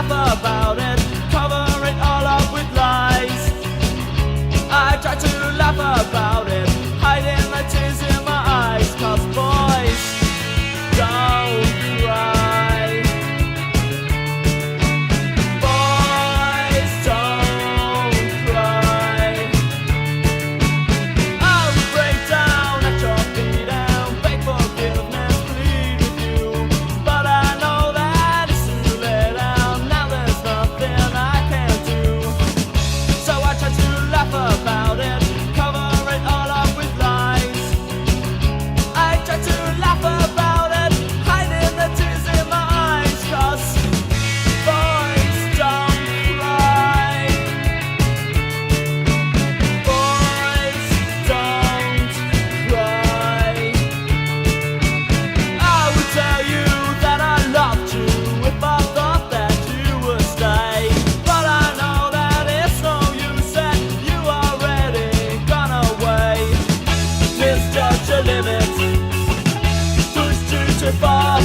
laugh about it, cover it all up with lies. I try to laugh about it, hiding the tears in my eyes. 'Cause boys don't cry. Boys don't cry. I will break down at your feet and beg forgiveness, plead with you. But I know that it's too late and now there's nothing I can do. So I try to laugh about it, cover it all up with lies. I try to laugh about it, hiding the tears in my eyes. 'Cause boys don't cry. Boys don't cry. I would tell you that I loved you if I thought that you would stay. But I know that it's no use and you already gone away. Misjudge your limits, pushed you too far.